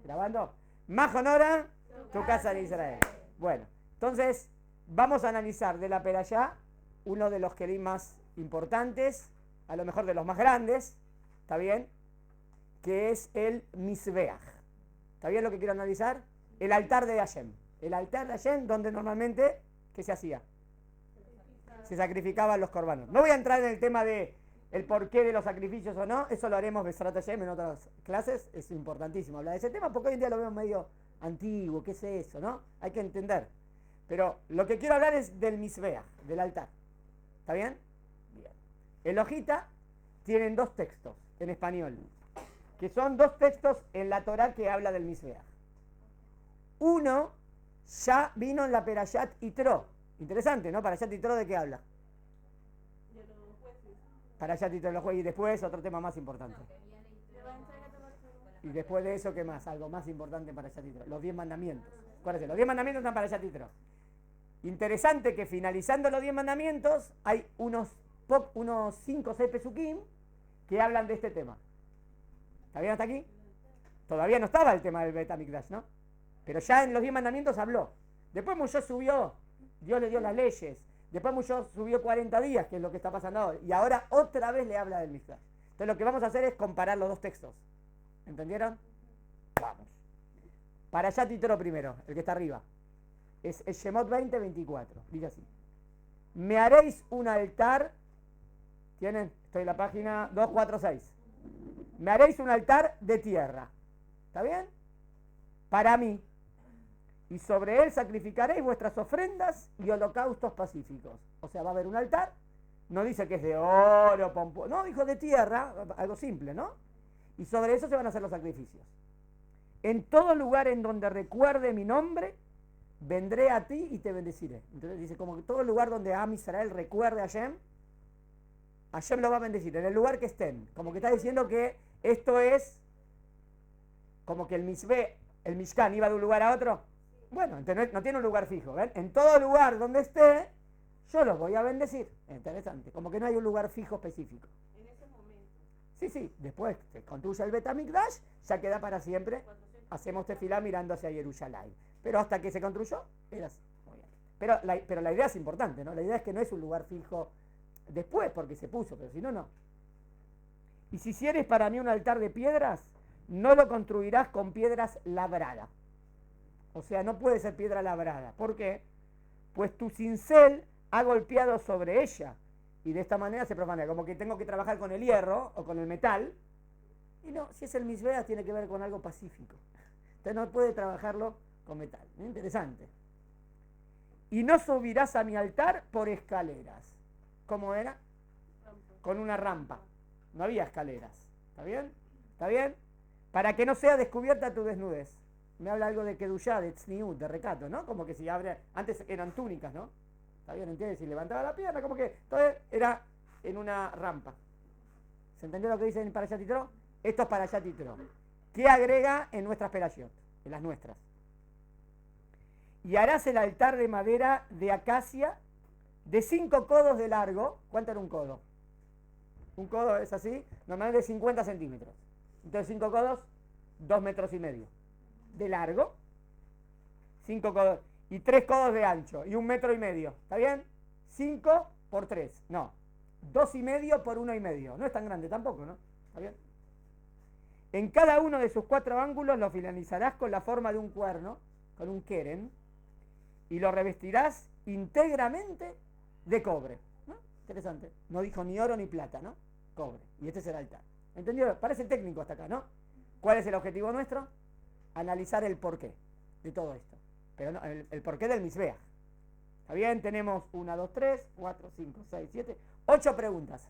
¿Grabando? Majonora, tu casa de Israel. Bueno, entonces vamos a analizar de la Perashá uno de los kelim más importantes, a lo mejor de los más grandes, ¿está bien? Que es el Mizbeach. ¿Está bien lo que quiero analizar? El altar de Hashem. El altar de Hashem donde normalmente, ¿qué se hacía? Se sacrificaban los corbanos. No voy a entrar en el tema de el porqué de los sacrificios o no, eso lo haremos Besrat Hashem en otras clases, es importantísimo hablar de ese tema porque hoy en día lo vemos medio antiguo, ¿qué es eso, no? Hay que entender. Pero lo que quiero hablar es del Mizbeach, del altar. ¿Está bien? Bien. El hojita tienen dos textos en español, que son dos textos en la Torá que habla del Mizbeach. Uno ya vino en la Perashat Yitro. Interesante, ¿no? Perashat Yitro, ¿de qué habla? Perashat Yitro de los jueces. Y después otro tema más importante. Y después de eso, ¿qué más? Algo más importante para Perashat Yitro. Los 10 mandamientos. Acuérdense, los 10 mandamientos están para Perashat Yitro. Interesante que finalizando los 10 mandamientos hay unos 5 o 6 pesukim que hablan de este tema. ¿Está bien hasta aquí? Todavía no estaba el tema del Bet HaMikdash, ¿no? Pero ya en los 10 mandamientos habló. Después Moshe subió, Dios le dio las leyes. Después Moshe subió 40 días, que es lo que está pasando ahora. Y ahora otra vez le habla del Mikdash. Entonces lo que vamos a hacer es comparar los dos textos. ¿Entendieron? Vamos. Perashat Yitro primero, el que está arriba. Es Shemot 20:24. Dice así. Me haréis un altar. ¿Tienen? Estoy en la página 246. Me haréis un altar de tierra. ¿Está bien? Para mí. Y sobre él sacrificaréis vuestras ofrendas y holocaustos pacíficos. O sea, va a haber un altar. No dice que es de oro, pomposo. No, dijo de tierra. Algo simple, ¿no? Y sobre eso se van a hacer los sacrificios. En todo lugar en donde recuerde mi nombre, vendré a ti y te bendeciré. Entonces dice, como que todo lugar donde Am Israel recuerde a Hashem, Hashem lo va a bendecir, en el lugar que estén. Como que está diciendo que esto es como que el Mishkan iba de un lugar a otro. Bueno, entonces no tiene un lugar fijo, ¿ven? En todo lugar donde esté, yo los voy a bendecir. Interesante, como que no hay un lugar fijo específico. En ese momento. Sí, después se construye el Bet HaMikdash, ya queda para siempre. Hacemos tefilá mirando hacia Jerusalén. Pero hasta que se construyó, era así. Muy bien. Pero la idea es importante, ¿no? La idea es que no es un lugar fijo después, porque se puso, pero si no, no. Y si hicieres para mí un altar de piedras, no lo construirás con piedras labradas. O sea, no puede ser piedra labrada. ¿Por qué? Pues tu cincel ha golpeado sobre ella. Y de esta manera se profanea. Como que tengo que trabajar con el hierro o con el metal. Y no, si es el Mizbeach tiene que ver con algo pacífico. Entonces no puede trabajarlo con metal. Interesante. Y no subirás a mi altar por escaleras. ¿Cómo era? Con una rampa. No había escaleras. ¿Está bien? ¿Está bien? Para que no sea descubierta tu desnudez. Me habla algo de kedushá, de tzniut, de recato, ¿no? Como que si abre... Antes eran túnicas, ¿no? ¿Está bien? ¿Entiendes? Si levantaba la pierna, como que... Entonces era en una rampa. ¿Se entendió lo que dice en Perashat Yitro? Esto es Perashat Yitro. ¿Qué agrega en nuestras perashot? En las nuestras. Y harás el altar de madera de acacia de 5 codos de largo. ¿Cuánto era un codo? Un codo es así, normalmente de 50 centímetros. Entonces 5 codos, 2,5 metros de largo. 5 codos. Y 3 codos de ancho. Y 1,5 metros. ¿Está bien? 5 por 3. No. 2,5 por 1,5. No es tan grande tampoco, ¿no? ¿Está bien? En cada uno de sus 4 ángulos lo finalizarás con la forma de un cuerno, con un keren, y lo revestirás íntegramente de cobre. ¿No? Interesante. No dijo ni oro ni plata, ¿no? Cobre. Y este es el altar. ¿Entendido? Parece técnico hasta acá, ¿no? ¿Cuál es el objetivo nuestro? Analizar el porqué de todo esto. Pero no, el porqué del Mizbeach. ¿Está bien? Tenemos 1, 2, 3, 4, 5, 6, 7, 8 preguntas.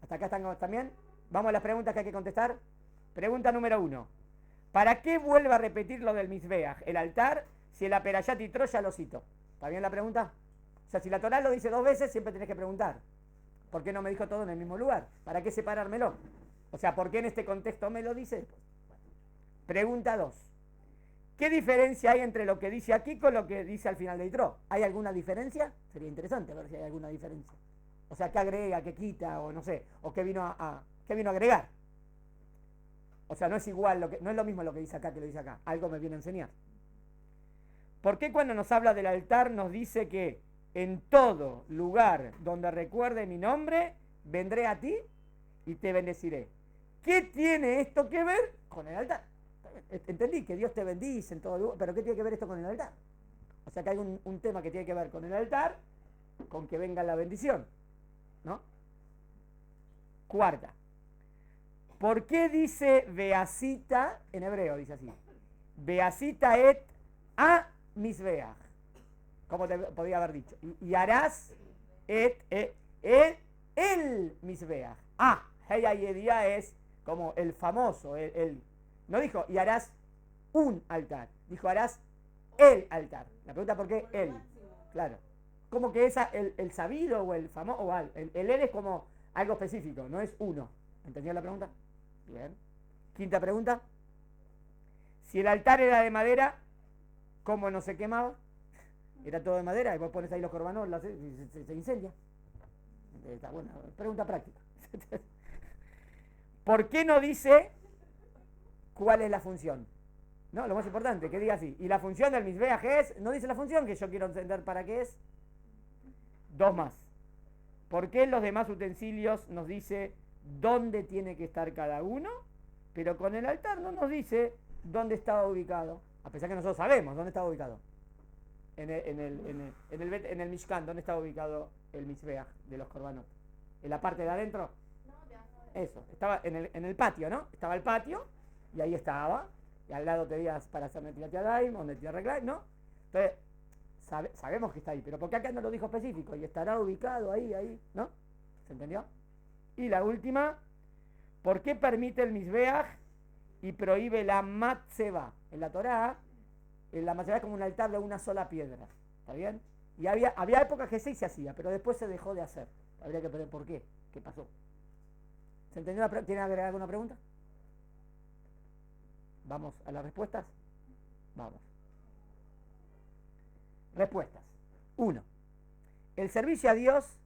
¿Hasta acá están bien? Vamos a las preguntas que hay que contestar. Pregunta número 1. ¿Para qué vuelve a repetir lo del Mizbeach, el altar, si en la Perashat Yitro ya lo cito? ¿Está bien la pregunta? O sea, si la Torá lo dice 2 veces, siempre tenés que preguntar. ¿Por qué no me dijo todo en el mismo lugar? ¿Para qué separármelo? O sea, ¿por qué en este contexto me lo dice? Pregunta 2. ¿Qué diferencia hay entre lo que dice aquí con lo que dice al final de Yitro? ¿Hay alguna diferencia? Sería interesante ver si hay alguna diferencia. O sea, ¿qué agrega, qué quita, o no sé, o qué vino a agregar? O sea, no es igual, no es lo mismo lo que dice acá que lo dice acá. Algo me viene a enseñar. ¿Por qué cuando nos habla del altar nos dice que en todo lugar donde recuerde mi nombre, vendré a ti y te bendeciré? ¿Qué tiene esto que ver con el altar? Entendí que Dios te bendice en todo lugar, pero ¿qué tiene que ver esto con el altar? O sea que hay un tema que tiene que ver con el altar, con que venga la bendición, ¿no? Cuarta. ¿Por qué dice Beasita en hebreo? Dice así. Beasita et a misbeach. Como te podía haber dicho. Y harás el misbeach. Heya Yedia es como el famoso. No dijo, y harás un altar. Dijo, harás el altar. La pregunta, ¿por qué él? Claro. Como que esa, el sabido o el famoso, o el él es como algo específico, no es uno. ¿Entendió la pregunta? Bien. Quinta pregunta. Si el altar era de madera, ¿cómo no se quemaba? Era todo de madera y vos pones ahí los corbanos, se incendia. Está buena. Pregunta práctica. ¿Por qué no dice cuál es la función? No, lo más importante, que diga así. Y la función del misbeach es, no dice la función, que yo quiero entender para qué es. Dos más. ¿Por qué en los demás utensilios nos dice dónde tiene que estar cada uno? Pero con el altar no nos dice dónde estaba ubicado. A pesar que nosotros sabemos dónde estaba ubicado. En el Mishkan, ¿dónde estaba ubicado el misbeach de los korbanot? ¿En la parte de adentro? Eso, estaba en el patio, ¿no? Estaba el patio y ahí estaba. Y al lado tenías para hacer Netilat Yadayim o Netilat Reglaim, ¿no? Entonces, sabemos que está ahí, pero ¿por qué acá no lo dijo específico? Y estará ubicado ahí, ¿no? ¿Se entendió? Y la última, ¿por qué permite el misbeach y prohíbe la matzeba? En la Torá, la matzeba es como un altar de una sola piedra, ¿está bien? Y había épocas que sí se hacía, pero después se dejó de hacer. Habría que ver por qué, qué pasó. ¿Se entendió? ¿Tiene alguna pregunta? ¿Vamos a las respuestas? Vamos. Respuestas. 1. El servicio a Dios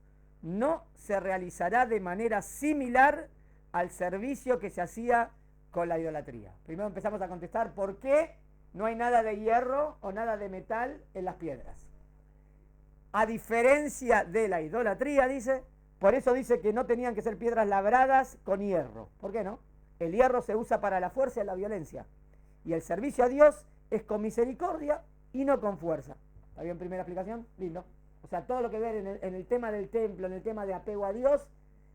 no se realizará de manera similar al servicio que se hacía con la idolatría. Primero empezamos a contestar por qué no hay nada de hierro o nada de metal en las piedras. A diferencia de la idolatría, dice, por eso dice que no tenían que ser piedras labradas con hierro. ¿Por qué no? El hierro se usa para la fuerza y la violencia. Y el servicio a Dios es con misericordia y no con fuerza. ¿Está bien? Primera explicación. Lindo. O sea, todo lo que ver en el tema del templo, en el tema de apego a Dios,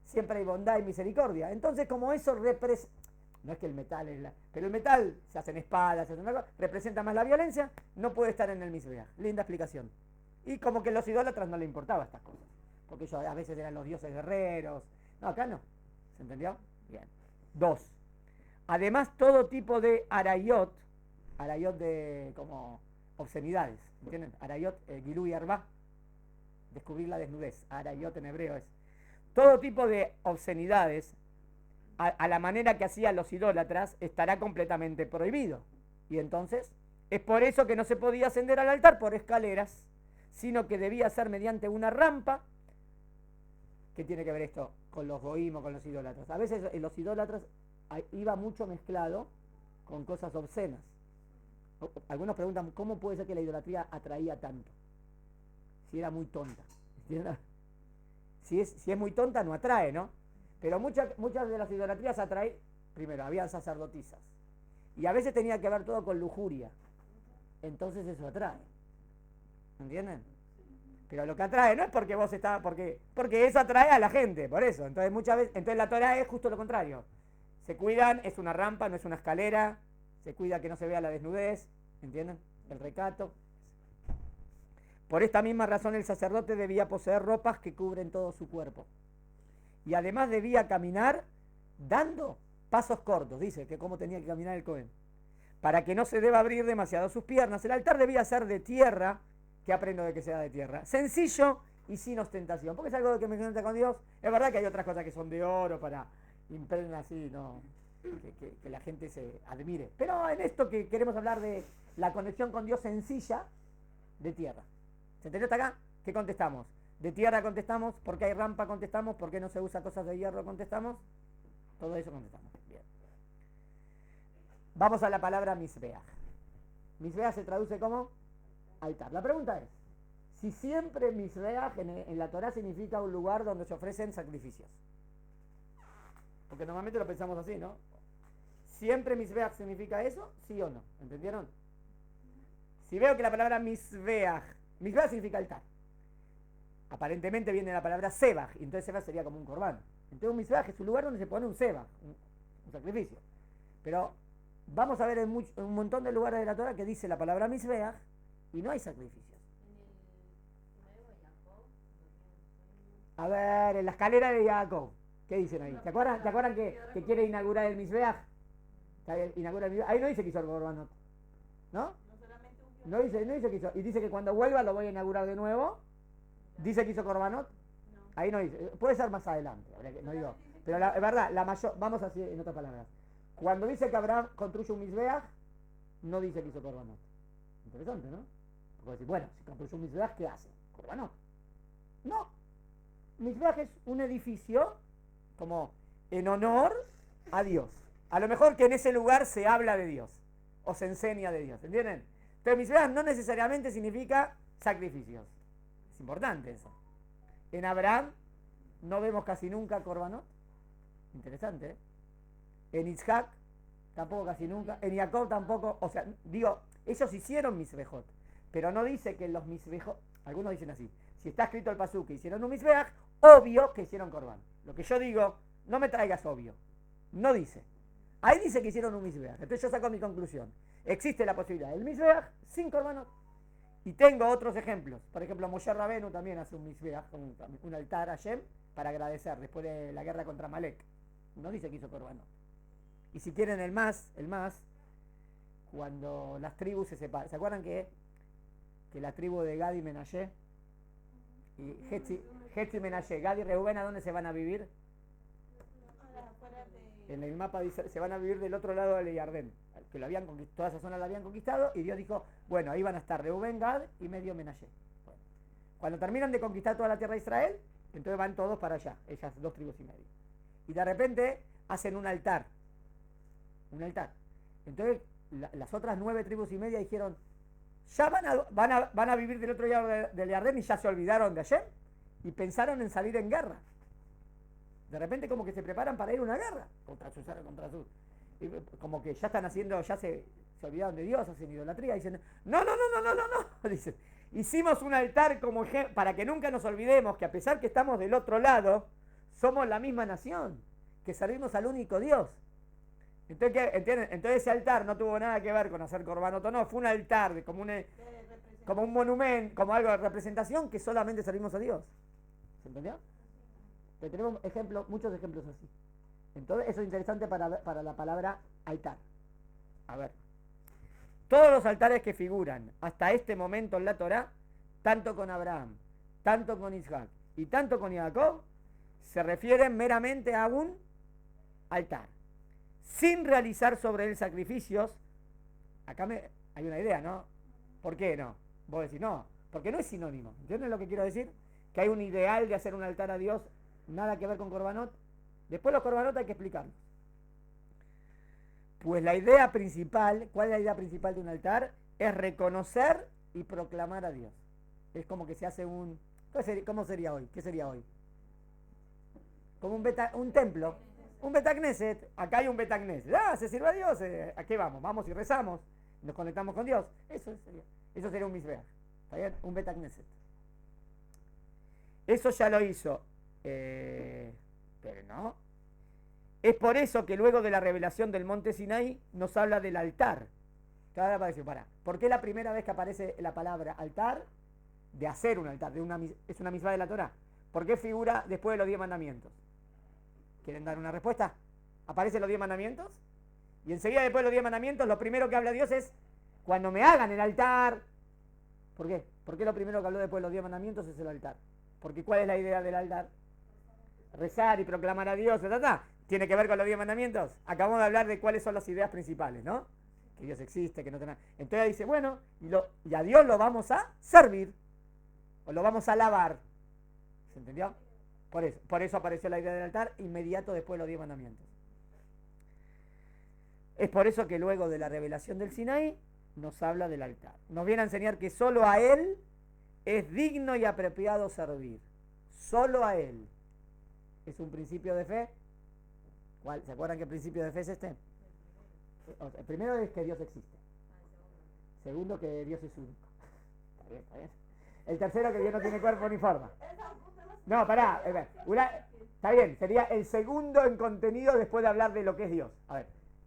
siempre hay bondad y misericordia. Entonces, como eso representa, no es que el metal es pero el metal, se hacen espadas, se hacen algo, representa más la violencia, no puede estar en el misbeach. Linda explicación. Y como que los idólatras no le importaba estas cosas. Porque ellos a veces eran los dioses guerreros. No, acá no. ¿Se entendió? Bien. 2. Además, todo tipo de arayot de como obscenidades, ¿entienden? Arayot, Gilui Arba, descubrir la desnudez. Arayot en hebreo es. Todo tipo de obscenidades, a la manera que hacían los idólatras, estará completamente prohibido. Y entonces, es por eso que no se podía ascender al altar por escaleras, sino que debía ser mediante una rampa. ¿Qué tiene que ver esto con los goim o con los idólatras? A veces los idólatras iba mucho mezclado con cosas obscenas. Algunos preguntan, ¿cómo puede ser que la idolatría atraía tanto? Si era muy tonta. ¿Entiendes? Si es muy tonta, no atrae, ¿no? Pero muchas de las idolatrías atraen, primero, habían sacerdotisas. Y a veces tenía que ver todo con lujuria. Entonces eso atrae. ¿Entienden? Pero lo que atrae no es porque vos estás, porque eso atrae a la gente, por eso. Entonces muchas veces, entonces la Torá es justo lo contrario. Se cuidan, es una rampa, no es una escalera, se cuida que no se vea la desnudez, ¿entienden? El recato. Por esta misma razón el sacerdote debía poseer ropas que cubren todo su cuerpo. Y además debía caminar dando pasos cortos, dice que cómo tenía que caminar el Cohen. Para que no se deba abrir demasiado sus piernas. El altar debía ser de tierra. ¿Qué aprendo de que sea de tierra? Sencillo y sin ostentación. Porque es algo que me conecta con Dios. Es verdad que hay otras cosas que son de oro para impregnar así, ¿no? Que la gente se admire. Pero en esto que queremos hablar de la conexión con Dios sencilla, de tierra. ¿Se entendió hasta acá? ¿Qué contestamos? De tierra contestamos, ¿por qué hay rampa contestamos? ¿Por qué no se usa cosas de hierro contestamos? Todo eso contestamos. Bien. Vamos a la palabra Mizbeach. Mizbeach se traduce como altar. La pregunta es, si siempre Mizbeach en la Torah significa un lugar donde se ofrecen sacrificios. Porque normalmente lo pensamos así, ¿no? ¿Siempre Mizbeach significa eso? ¿Sí o no? ¿Entendieron? Si veo que la palabra Mizbeach significa altar. Aparentemente viene la palabra Sebach, y entonces Sebach sería como un corbán. Entonces un Mizbeach es un lugar donde se pone un Sebach, un sacrificio. Pero vamos a ver en un montón de lugares de la Torah que dice la palabra Mizbeach y no hay sacrificios. A ver, en la escalera de Jacob, ¿qué dicen ahí? ¿Te acuerdan que quiere inaugurar el Mizbeach? Ahí no dice que hizo el Corbanot, ¿no? No dice que hizo. Y dice que cuando vuelva lo voy a inaugurar de nuevo. ¿Dice que hizo Corbanot? Ahí no dice. Puede ser más adelante, no digo. Pero la verdad, vamos así en otras palabras. Cuando dice que Abraham construye un Mizbeach, no dice que hizo Corbanot. Interesante, ¿no? Porque decir, bueno, si construye un Mizbeach, ¿qué hace? Corbanot. No. Mizbeach es un edificio como en honor a Dios. A lo mejor que en ese lugar se habla de Dios o se enseña de Dios, ¿entienden? Entonces Mizbeach no necesariamente significa sacrificios. Es importante eso. En Abraham no vemos casi nunca Corbanot. Interesante, ¿eh? En Isaac tampoco casi nunca. En Jacob tampoco. O sea, digo, ellos hicieron Mizbejot, pero no dice que los Mizbejot, algunos dicen así, si está escrito el pasuk que hicieron un Mizbeach, obvio que hicieron Corban. Lo que yo digo, no me traigas obvio. No dice. Ahí dice que hicieron un Mizbeach. Entonces yo saco mi conclusión. Existe la posibilidad del Mizbeach sin Corbanot. Y tengo otros ejemplos. Por ejemplo, Moshe Rabenu también hace un Mizbeach, un altar a Hashem, para agradecer después de la guerra contra Amalek. No dice que hizo Corbanot. Y si quieren el más, cuando las tribus se separan. ¿Se acuerdan que la tribu de Gad y Menashe, y Hetzi y Menashe, Gad y Reubén, ¿a dónde se van a vivir? En el mapa dice, se van a vivir del otro lado del Yardén, que toda esa zona la habían conquistado, y Dios dijo, bueno, ahí van a estar Reubén, Gad y medio Menashe. Bueno, cuando terminan de conquistar toda la tierra de Israel, entonces van todos para allá, esas dos tribus y medio. Y de repente hacen un altar. Entonces las otras 9 tribus y media dijeron, ya van a vivir del otro lado del Yardén y ya se olvidaron de Hashem y pensaron en salir en guerra. De repente como que se preparan para ir a una guerra contra sus. Y como que ya están haciendo, ya se olvidaron de Dios, hacen idolatría, dicen, no. Dicen, hicimos un altar como para que nunca nos olvidemos que a pesar que estamos del otro lado, somos la misma nación, que servimos al único Dios. Entonces, ¿entienden? Entonces ese altar no tuvo nada que ver con hacer Corbanot o no, fue un altar como un monumento, como algo de representación que solamente servimos a Dios. ¿Se entendió? Pero tenemos muchos ejemplos así. Entonces eso es interesante para la palabra altar. A ver. Todos los altares que figuran hasta este momento en la Torá, tanto con Abraham, tanto con Isaac y tanto con Jacob, se refieren meramente a un altar, sin realizar sobre él sacrificios. Acá hay una idea, ¿no? ¿Por qué no? Vos decís, no, porque no es sinónimo. ¿Entienden lo que quiero decir? Que hay un ideal de hacer un altar a Dios, nada que ver con Corbanot. Después los Corbanot hay que explicarlos. Pues la idea principal, ¿cuál es la idea principal de un altar? Es reconocer y proclamar a Dios. Es como que se hace ¿cómo sería hoy? ¿Qué sería hoy? Como un templo. Un Betagneset, acá hay un Betagneset. Se sirve a Dios. ¿A qué vamos? Vamos y rezamos. Nos conectamos con Dios. Eso sería un Mizbeach. ¿Está bien? Un Betagneset. Eso ya lo hizo. Pero no. Es por eso que luego de la revelación del monte Sinaí nos habla del altar. Cada vez decir, ¿por qué la primera vez que aparece la palabra altar? De hacer un altar. Es una misma de la Torá. ¿Por qué figura después de los 10 mandamientos? ¿Quieren dar una respuesta? Aparecen los 10 mandamientos y enseguida después de los 10 mandamientos lo primero que habla Dios es cuando me hagan el altar. ¿Por qué? ¿Por qué lo primero que habló después de los 10 mandamientos es el altar? Porque ¿cuál es la idea del altar? Rezar y proclamar a Dios, ¿tiene que ver con los 10 mandamientos? Acabamos de hablar de cuáles son las ideas principales, ¿no? Que Dios existe, que no tiene. Entonces dice, bueno, y a Dios lo vamos a servir o lo vamos a alabar. ¿Se entendió? Por eso apareció la idea del altar inmediato después de los 10 mandamientos. Es por eso que luego de la revelación del Sinaí nos habla del altar. Nos viene a enseñar que solo a Él es digno y apropiado servir. Solo a Él. ¿Es un principio de fe? ¿Cuál? ¿Se acuerdan qué principio de fe es este? El primero es que Dios existe. Segundo, que Dios es único. Está bien, está bien. El tercero, que Dios no tiene cuerpo ni forma. No, pará. Está bien, sería el segundo en contenido después de hablar de lo que es Dios. A ver,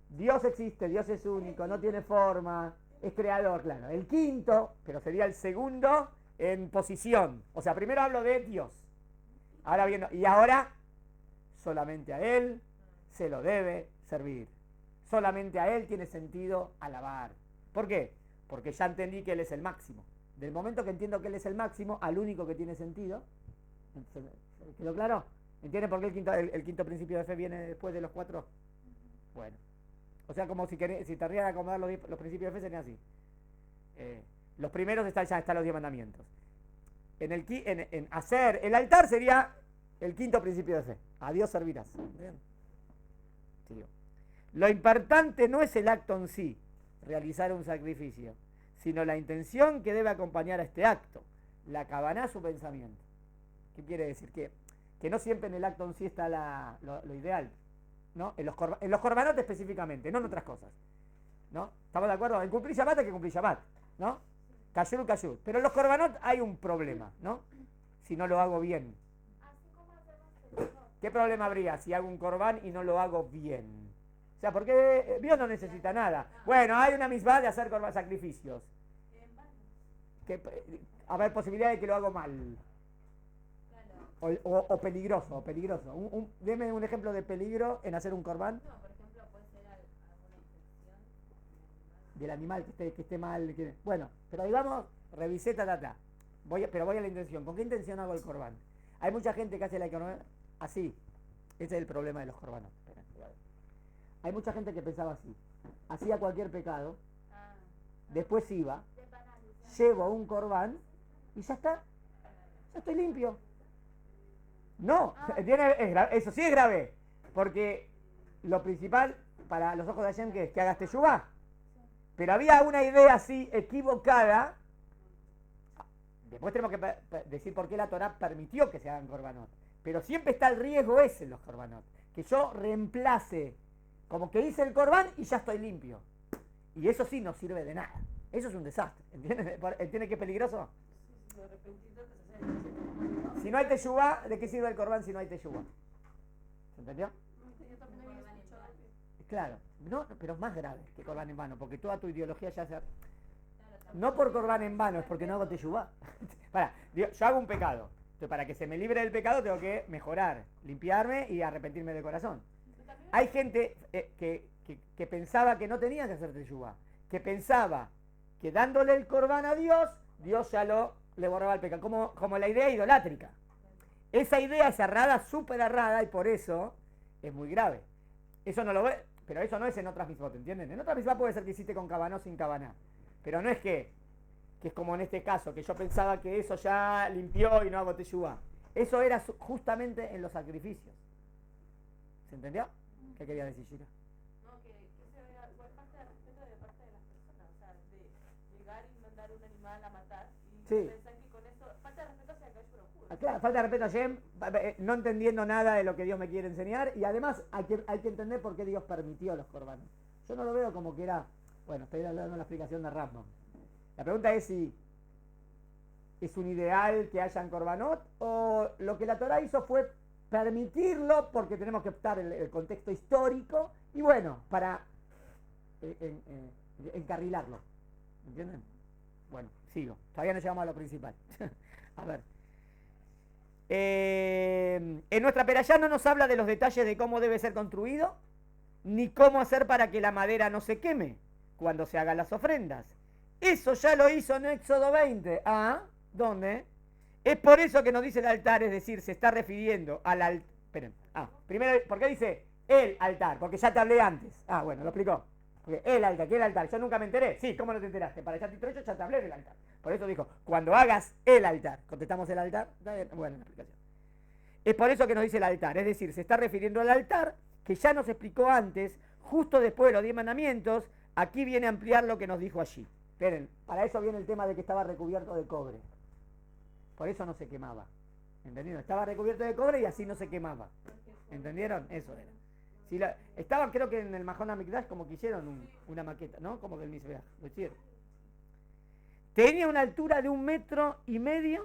Dios existe, Dios es único, no tiene forma, es creador, claro. El quinto, pero sería el segundo en posición. O sea, primero hablo de Dios. Ahora viendo, y ahora solamente a Él se lo debe servir. Solamente a Él tiene sentido alabar. ¿Por qué? Porque ya entendí que Él es el máximo. Del momento que entiendo que Él es el máximo, al único que tiene sentido. ¿Quedó claro? ¿Entienden por qué el quinto principio de fe viene después de los cuatro? Bueno. O sea, como si tardían a acomodar los principios de fe, serían así. Los primeros ya están los 10 mandamientos. En hacer el altar sería el quinto principio de fe. A Dios servirás. ¿Bien? Sigo. Lo importante no es el acto en sí, realizar un sacrificio, sino la intención que debe acompañar a este acto, la kavaná, su pensamiento. ¿Qué quiere decir? Que no siempre en el acto en sí está lo ideal, ¿no? En los korbanot específicamente, no en otras cosas, ¿no? ¿Estamos de acuerdo? En cumplir Shabbat hay que cumplir Shabbat, ¿no? Kashrut, kashrut. Pero en los korbanot hay un problema, ¿no? Si no lo hago bien. ¿Qué problema habría si hago un korban y no lo hago bien? O sea, porque Dios no necesita nada. Bueno, hay una misma de hacer sacrificios. A ver, posibilidad de que lo hago mal. O peligroso. Deme un ejemplo de peligro en hacer un korban. No, por ejemplo, puede ser alguna infección del animal que esté mal. Bueno, pero digamos, revisé, pero voy a la intención. ¿Con qué intención hago el korban? Hay mucha gente que hace la korban así. Ese es el problema de los korbanos. Hay mucha gente que pensaba así. Hacía cualquier pecado, después iba, llevo un korban y ya está. Ya estoy limpio. No, eso sí es grave. Porque lo principal para los ojos de Hashem que es que hagas teshuvá. Pero había una idea así equivocada. Después tenemos que decir por qué la Torá permitió que se hagan korbanot. Pero siempre está el riesgo ese en los korbanot. Que yo reemplace, como que hice el korban y ya estoy limpio. Y eso sí no sirve de nada. Eso es un desastre. ¿Entiende qué es peligroso? Si no hay teshuvá, ¿de qué sirve el korban si no hay teshuvá? ¿Se entendió? Claro, no, pero es más grave que korban en vano, porque toda tu ideología ya se... No por korban en vano, es porque no hago teshuvá. Yo hago un pecado. Entonces, para que se me libre del pecado tengo que mejorar, limpiarme y arrepentirme de corazón. Hay gente que pensaba que no tenía que hacer teshuvá, que pensaba que dándole el korban a Dios, Dios ya le borraba el pecado, como la idea idolátrica. Esa idea es errada, súper errada, y por eso es muy grave. Eso no lo ve, pero eso no es en otras mismas, ¿entienden? En otras mismas puede ser que hiciste con cabaná o sin cabaná, pero no es que es como en este caso, que yo pensaba que eso ya limpió y no hago teshuvá. Eso era justamente en los sacrificios. ¿Se entendió? ¿Qué quería decir, Shira? No, que se vea igual falta de respeto de parte de las personas, o sea, de llegar y mandar un animal a matar y pensar que con eso, falta de respeto hacia el Kadosh Baruj Hu. Claro, falta de respeto a Hashem, no entendiendo nada de lo que Dios me quiere enseñar, y además hay que entender por qué Dios permitió los korbanos. Yo no lo veo como que era, bueno, estoy dando la explicación de Rambam. La pregunta es si es un ideal que hayan korbanot, o lo que la Torá hizo fue permitirlo porque tenemos que optar el contexto histórico y bueno, para encarrilarlo. ¿Entienden? Bueno, sigo. Todavía no llegamos a lo principal. A ver. En nuestra perashá no nos habla de los detalles de cómo debe ser construido, ni cómo hacer para que la madera no se queme cuando se hagan las ofrendas. Eso ya lo hizo en Éxodo 20. ¿Ah? ¿Dónde? Es por eso que nos dice el altar, es decir, se está refiriendo al altar. Esperen. Primero, ¿por qué dice el altar? Porque ya te hablé antes. Bueno, lo explicó. Porque el altar, ¿qué es el altar? Yo nunca me enteré. Sí, ¿cómo no te enteraste? Para echarte trecho ya te hablé del altar. Por eso dijo, cuando hagas el altar. ¿Contestamos el altar? Bueno, la explicación. Es por eso que nos dice el altar, es decir, se está refiriendo al altar que ya nos explicó antes, justo después de los 10 mandamientos, aquí viene a ampliar lo que nos dijo allí. Esperen, para eso viene el tema de que estaba recubierto de cobre. Por eso no se quemaba. ¿Entendieron? Estaba recubierto de cobre y así no se quemaba. ¿Entendieron? Eso era. Si estaba, creo que en el Mahon HaMikdash como que hicieron una maqueta, ¿no? Como del Mizbeach. Lo hicieron. Tenía una altura de 1,5 metros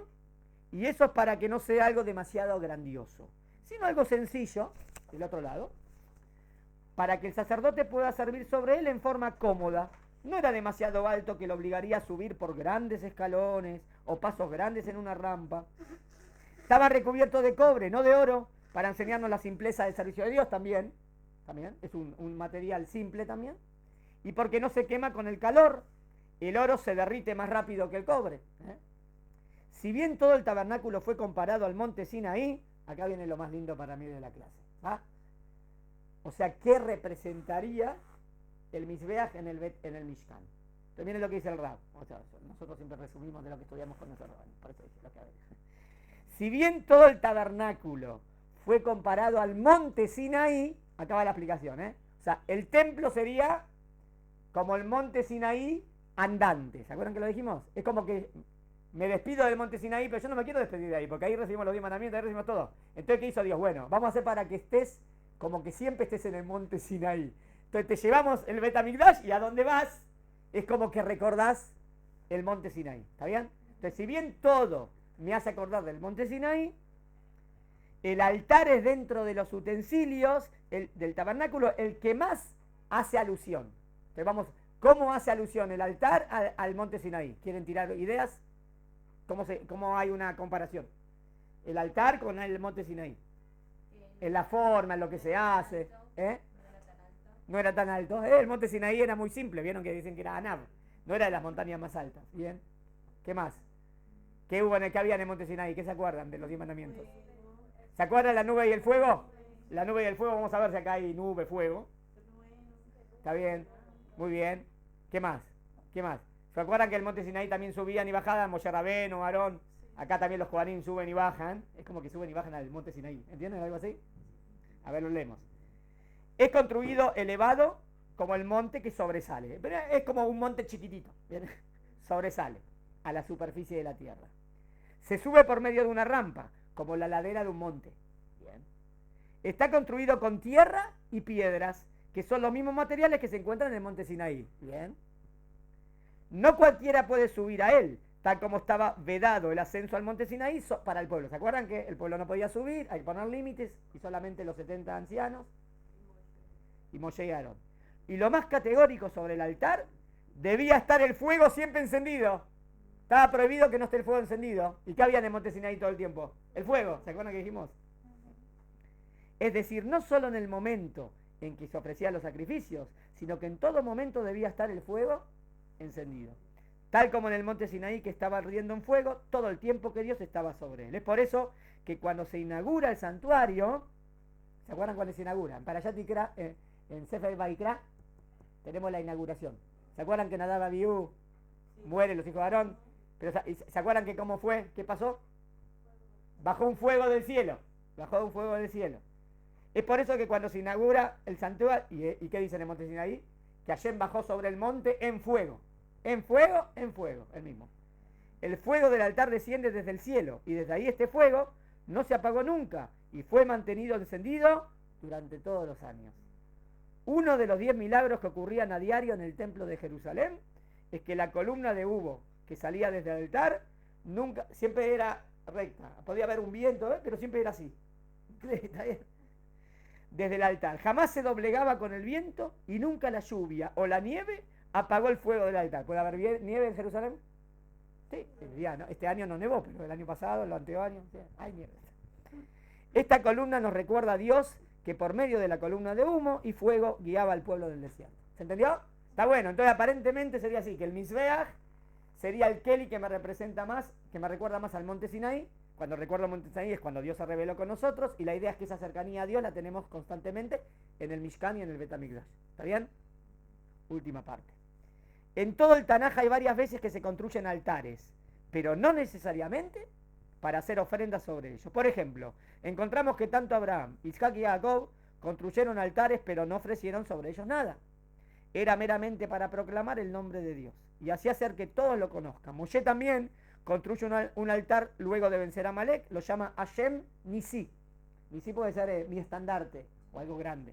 y eso es para que no sea algo demasiado grandioso, sino algo sencillo, del otro lado, para que el sacerdote pueda servir sobre él en forma cómoda. No era demasiado alto que lo obligaría a subir por grandes escalones o pasos grandes en una rampa. Estaba recubierto de cobre, no de oro, para enseñarnos la simpleza del servicio de Dios también. Es un material simple también. Y porque no se quema con el calor, el oro se derrite más rápido que el cobre. Si bien todo el tabernáculo fue comparado al monte Sinaí, acá viene lo más lindo para mí de la clase. O sea, ¿qué representaría el Mizbeach en el Mishkan? Entonces viene lo que dice el Rab. O sea, nosotros siempre resumimos de lo que estudiamos con nuestro Rab. Por eso dice lo que si bien todo el tabernáculo fue comparado al monte Sinaí, acá va la explicación, O sea, el templo sería como el monte Sinaí andante. ¿Se acuerdan que lo dijimos? Es como que me despido del monte Sinaí, pero yo no me quiero despedir de ahí, porque ahí recibimos los 10 mandamientos, ahí recibimos todo. Entonces, ¿qué hizo Dios? Bueno, vamos a hacer para que estés, como que siempre estés en el monte Sinaí. Entonces te llevamos el Bet HaMikdash y a donde vas es como que recordás el monte Sinaí. ¿Está bien? Entonces, si bien todo me hace acordar del monte Sinaí, el altar es dentro de los utensilios del tabernáculo el que más hace alusión. Entonces vamos, ¿cómo hace alusión el altar al monte Sinaí? ¿Quieren tirar ideas? ¿Cómo hay una comparación? El altar con el monte Sinaí. En la forma, en lo que se hace. No era tan alto. El monte Sinaí era muy simple. Vieron que dicen que era Anab. No era de las montañas más altas. Bien. ¿Qué más? ¿Qué había en el monte Sinaí? ¿Qué se acuerdan de los 10 mandamientos? ¿Se acuerdan la nube y el fuego? La nube y el fuego, vamos a ver si acá hay nube, fuego. Está bien, muy bien. ¿Qué más? ¿Qué más? ¿Se acuerdan que el monte Sinaí también subían y bajaban? Moshe Rabbeinu, Aarón. Acá también los Kohanim suben y bajan. Es como que suben y bajan al monte Sinaí. ¿Entienden algo así? A ver, lo leemos. Es construido elevado como el monte que sobresale. Pero es como un monte chiquitito. ¿Bien? Sobresale a la superficie de la tierra. Se sube por medio de una rampa, como la ladera de un monte. Bien. Está construido con tierra y piedras, que son los mismos materiales que se encuentran en el monte Sinaí. Bien. No cualquiera puede subir a él, tal como estaba vedado el ascenso al monte Sinaí para el pueblo. ¿Se acuerdan que el pueblo no podía subir? Hay que poner límites, y solamente los 70 ancianos y Moshe y Aarón. Y lo más categórico sobre el altar, debía estar el fuego siempre encendido. Estaba prohibido que no esté el fuego encendido. ¿Y qué había en el monte Sinaí todo el tiempo? El fuego, ¿se acuerdan que dijimos? Es decir, no solo en el momento en que se ofrecían los sacrificios, sino que en todo momento debía estar el fuego encendido. Tal como en el monte Sinaí, que estaba ardiendo en fuego todo el tiempo que Dios estaba sobre él. Es por eso que cuando se inaugura el santuario, ¿se acuerdan cuando se inaugura? En Parashat Tikra, en Sefer Vaikra, tenemos la inauguración. ¿Se acuerdan que Nadab y Abiú mueren los hijos de Aarón? Pero ¿se acuerdan que cómo fue? ¿Qué pasó? Bajó un fuego del cielo. Bajó un fuego del cielo. Es por eso que cuando se inaugura el santuario, ¿y qué dice en el monte Sinaí? Que Hashem bajó sobre el monte en fuego. En fuego, el mismo. El fuego del altar desciende desde el cielo, y desde ahí este fuego no se apagó nunca, y fue mantenido encendido durante todos los años. Uno de los 10 milagros que ocurrían a diario en el templo de Jerusalén es que la columna de humo que salía desde el altar siempre era recta. Podía haber un viento, pero siempre era así. Desde el altar. Jamás se doblegaba con el viento y nunca la lluvia o la nieve apagó el fuego del altar. ¿Puede haber nieve en Jerusalén? Sí, este año no nevó, pero el año pasado, el anterior año, sí, hay nieve. Esta columna nos recuerda a Dios que por medio de la columna de humo y fuego guiaba al pueblo del desierto. ¿Se entendió? Está bueno, entonces aparentemente sería así, que el Mizbeach sería el Keli que me representa más, que me recuerda más al monte Sinaí. Cuando recuerdo el monte Sinaí es cuando Dios se reveló con nosotros, y la idea es que esa cercanía a Dios la tenemos constantemente en el Mishkan y en el Bet HaMikdash. ¿Está bien? Última parte. En todo el Tanaj hay varias veces que se construyen altares, pero no necesariamente para hacer ofrendas sobre ellos. Por ejemplo, encontramos que tanto Abraham, Isaac y Jacob Construyeron altares, pero no ofrecieron sobre ellos nada. Era meramente para proclamar el nombre de Dios y así hacer que todos lo conozcan. Moshe también construye un altar luego de vencer a Amalek, lo llama Hashem Nisi. Nisi puede ser mi estandarte o algo grande.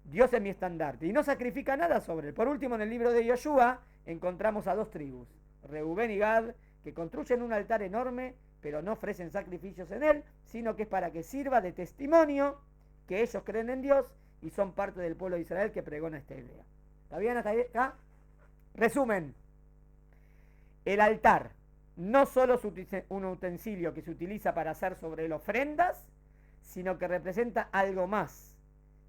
Dios es mi estandarte y no sacrifica nada sobre él. Por último, en el libro de Yoshua encontramos a dos tribus, Reubén y Gad, que construyen un altar enorme, pero no ofrecen sacrificios en él, sino que es para que sirva de testimonio que ellos creen en Dios y son parte del pueblo de Israel que pregona esta idea. ¿Está bien hasta acá? Resumen. El altar no solo es un utensilio que se utiliza para hacer sobre él ofrendas, sino que representa algo más.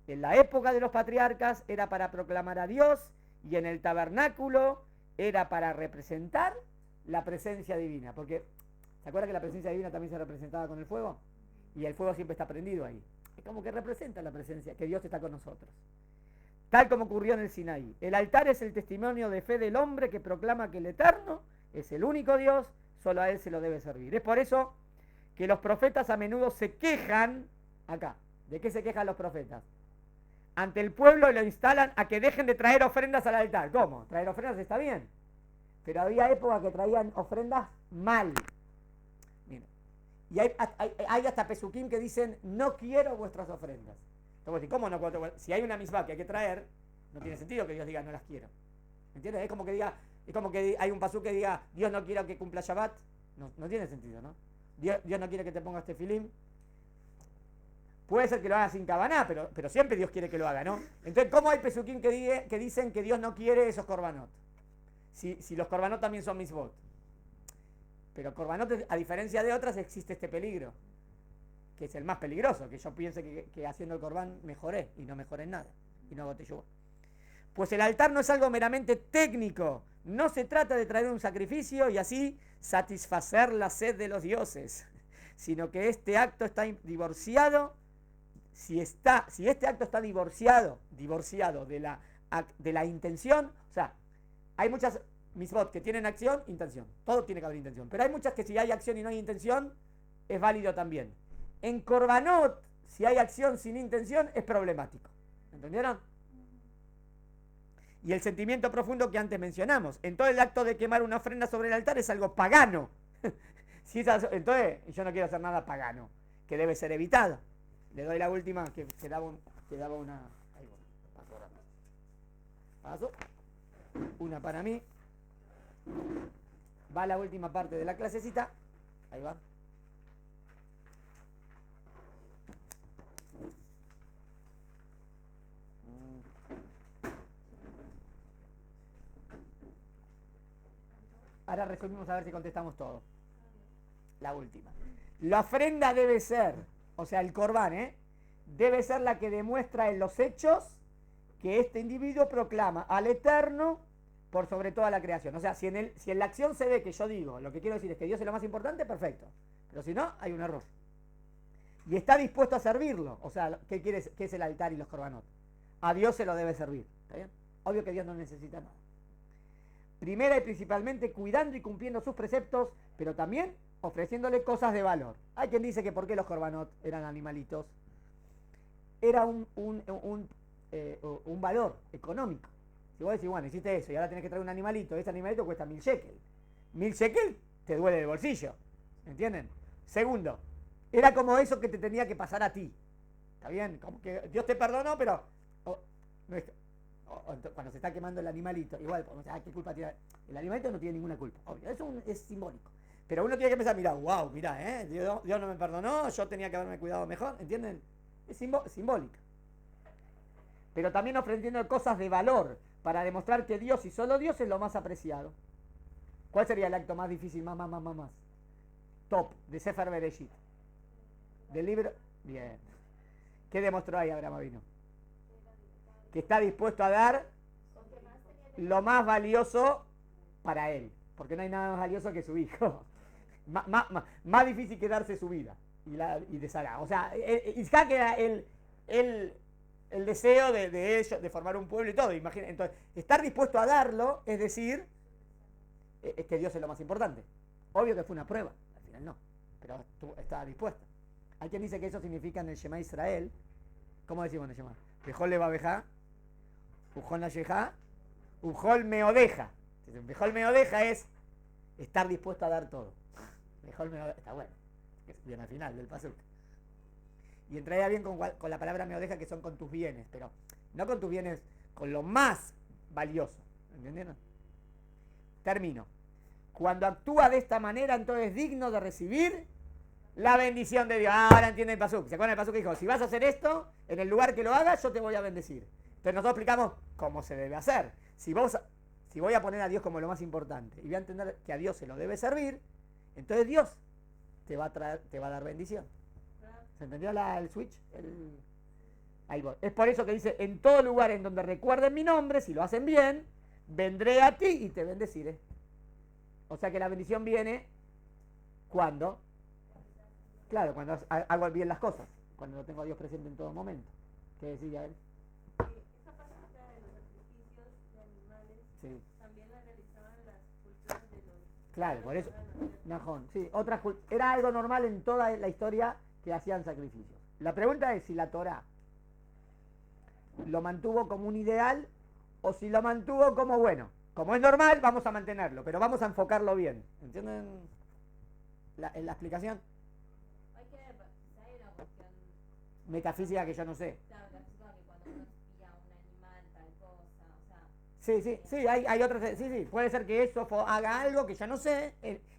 En la época de los patriarcas era para proclamar a Dios y en el tabernáculo era para representar la presencia divina. Porque, ¿se acuerda que la presencia divina también se representaba con el fuego? Y el fuego siempre está prendido ahí. Es como que representa la presencia, que Dios está con nosotros. Tal como ocurrió en el Sinaí. El altar es el testimonio de fe del hombre que proclama que el Eterno es el único Dios, solo a Él se lo debe servir. Es por eso que los profetas a menudo se quejan, acá, ¿de qué se quejan los profetas? Ante el pueblo y lo instalan a que dejen de traer ofrendas al altar. ¿Cómo? Traer ofrendas está bien, pero había épocas que traían ofrendas mal. Miren. Y hay hasta pesuquín que dicen, no quiero vuestras ofrendas. Entonces, ¿cómo no? Si hay una misma que hay que traer, no tiene sentido que Dios diga no las quiero. ¿Entiendes? Es como que hay un pasú que diga Dios no quiere que cumpla Shabbat. No tiene sentido, ¿no? Dios no quiere que te pongas tefilim. Puede ser que lo haga sin cabaná, pero siempre Dios quiere que lo haga, ¿no? Entonces, ¿cómo hay pesuquín que dicen que Dios no quiere esos korbanot? Si los korbanot también son misbot. Pero korbanot, a diferencia de otras, existe este peligro, que es el más peligroso, que yo piense que haciendo el corbán mejoré, y no mejoré en nada, y no hago teshuvah. Pues el altar no es algo meramente técnico, no se trata de traer un sacrificio y así satisfacer la sed de los dioses, sino que este acto está divorciado, si este acto está divorciado de la intención, o sea, hay muchas misbot que tienen acción, intención, todo tiene que haber intención, pero hay muchas que si hay acción y no hay intención, es válido también. En Korbanot, si hay acción sin intención, es problemático. ¿Entendieron? Y el sentimiento profundo que antes mencionamos. Entonces el acto de quemar una ofrenda sobre el altar es algo pagano. Entonces yo no quiero hacer nada pagano, que debe ser evitado. Le doy la última, que daba una... Ahí va, paso. Una para mí. Va la última parte de la clasecita. Ahí va. Ahora resumimos a ver si contestamos todo. La última. La ofrenda debe ser, o sea, el corbán, debe ser la que demuestra en los hechos que este individuo proclama al Eterno por sobre toda la creación. O sea, si en la acción se ve que yo digo, lo que quiero decir es que Dios es lo más importante, perfecto. Pero si no, hay un error. Y está dispuesto a servirlo. O sea, ¿qué es el altar y los corbanot? A Dios se lo debe servir. ¿Está bien? Obvio que Dios no necesita nada. Primera y principalmente cuidando y cumpliendo sus preceptos, pero también ofreciéndole cosas de valor. Hay quien dice que por qué los korbanot eran animalitos. Era un valor económico. Si vos decís, bueno, hiciste eso y ahora tenés que traer un animalito, ese animalito cuesta 1000 shekel. 1000 shekel te duele el bolsillo. ¿Entienden? Segundo, era como eso que te tenía que pasar a ti. ¿Está bien? Como que Dios te perdonó, pero... cuando se está quemando el animalito, igual, ¿qué culpa tiene? El animalito no tiene ninguna culpa, obvio, eso es simbólico. Pero uno tiene que empezar a mirar, wow, mirá, Dios no me perdonó, yo tenía que haberme cuidado mejor, ¿entienden? Es simbólica. Pero también ofreciendo cosas de valor, para demostrar que Dios y solo Dios es lo más apreciado. ¿Cuál sería el acto más difícil, más? Top, de Sefer Bereshit. Del libro, bien. ¿Qué demostró ahí Abraham Avinu? Que está dispuesto a dar lo más valioso para él, porque no hay nada más valioso que su hijo. Más difícil que darse su vida y de Sara. O sea, Isaac era el deseo de ellos, de formar un pueblo y todo. Imagina, entonces, estar dispuesto a darlo, es decir, es que Dios es lo más importante. Obvio que fue una prueba, al final no, pero estaba dispuesto. Hay quien dice que eso significa en el Shema Israel, ¿Cómo decimos Neshama? Bejol le babeja, ujol nasheja, ujol meodeja. Bejol meodeja es estar dispuesto a dar todo. Bejol meodeja, está bueno. Es bien al final del pasuk. Y entraría bien con la palabra meodeja, que son con tus bienes, pero no con tus bienes, con lo más valioso. ¿Entendieron? Termino. Cuando actúa de esta manera, entonces es digno de recibir la bendición de Dios. Ahora entiende el pasuk. ¿Se acuerdan el pasuk que dijo? Si vas a hacer esto, en el lugar que lo hagas, yo te voy a bendecir. Entonces nosotros explicamos cómo se debe hacer. Si voy a poner a Dios como lo más importante y voy a entender que a Dios se lo debe servir, entonces Dios te va a dar bendición. ¿Se entendió el switch? Ahí voy. Es por eso que dice, en todo lugar en donde recuerden mi nombre, si lo hacen bien, vendré a ti y te bendeciré. O sea que la bendición viene cuando, claro, cuando hago bien las cosas, cuando lo tengo a Dios presente en todo momento. ¿Qué decía él? Esa práctica de los sacrificios de animales, sí, también la realizaban las culturas de los... Claro, por eso, Najón, sí, era algo normal en toda la historia que hacían sacrificios. La pregunta es si la Torá lo mantuvo como un ideal o si lo mantuvo como bueno. Como es normal, vamos a mantenerlo, pero vamos a enfocarlo bien. ¿Entienden la explicación? Hay que ver, hay una cuestión metafísica que yo no sé. Claro, la física que cuando uno espía un animal, tal cosa, o sea... Sí, hay otros, sí, puede ser que eso haga algo que yo no sé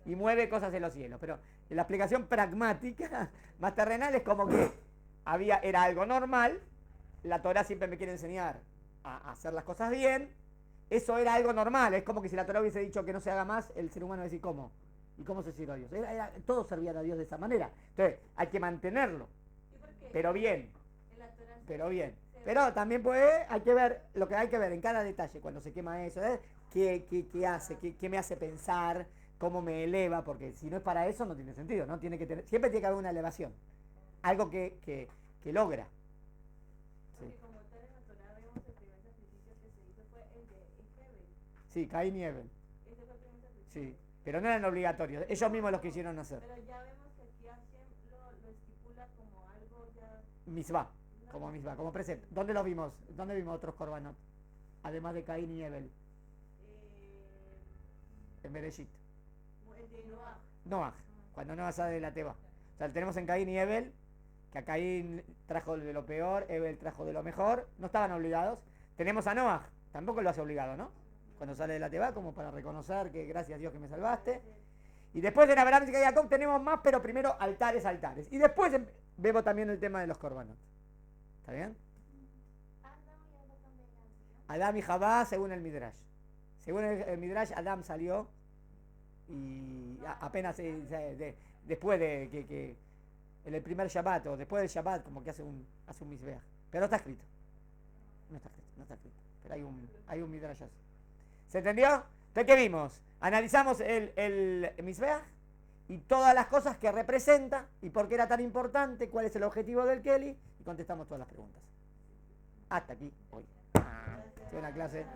y mueve cosas en los cielos, pero la explicación pragmática, más terrenal, es como que era algo normal, la Torá siempre me quiere enseñar a hacer las cosas bien, eso era algo normal, es como que si la Torá hubiese dicho que no se haga más, el ser humano decía, ¿cómo? ¿Y cómo se sirve a Dios? Todos servían a Dios de esa manera, entonces hay que mantenerlo, pero bien, pero también hay que ver lo que hay que ver en cada detalle, cuando se quema eso, qué hace, qué me hace pensar, cómo me eleva, porque si no es para eso no tiene sentido, ¿no? Siempre tiene que haber una elevación, algo que logra. Porque como tal en la Torá vemos el primer sacrificio que se hizo fue el de Hebel. Sí, Caín y Hebel. Ese fue el primer sacrificio. Sí, pero no eran obligatorios, ellos mismos los quisieron hacer. Pero ya vemos que aquí Hashem lo estipula como algo ya... Misbah, como precepto. ¿Dónde lo vimos? ¿Dónde vimos otros korbanot? Además de Caín y Hebel. En Bereshit. El de Noah. Noah, cuando Noah sale de la Teba. O sea, tenemos en Caín y Hebel, que a Caín trajo de lo peor, Hebel trajo de lo mejor, no estaban obligados. Tenemos a Noah, tampoco lo hace obligado, ¿no? Cuando sale de la Teba, como para reconocer que gracias a Dios que me salvaste. Y después de Abraham y Jacob tenemos más, pero primero altares. Y después vemos también el tema de los korbanot. ¿Está bien? Adam y Jabá, según el Midrash. Según el Midrash, Adam salió y apenas después de que en el primer Shabbat o después del Shabbat, como que hace un Mizbeach. Pero no está escrito. No está escrito. Pero hay un Midrash así. ¿Se entendió? Entonces, ¿qué vimos? Analizamos el Mizbeach y todas las cosas que representa y por qué era tan importante, cuál es el objetivo del Keli, y contestamos todas las preguntas. Hasta aquí hoy. Fue una clase.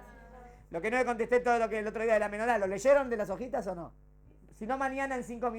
Lo que no le contesté todo lo que el otro día de la menorá, ¿lo leyeron de las hojitas o no? Si no, mañana en 5 minutos.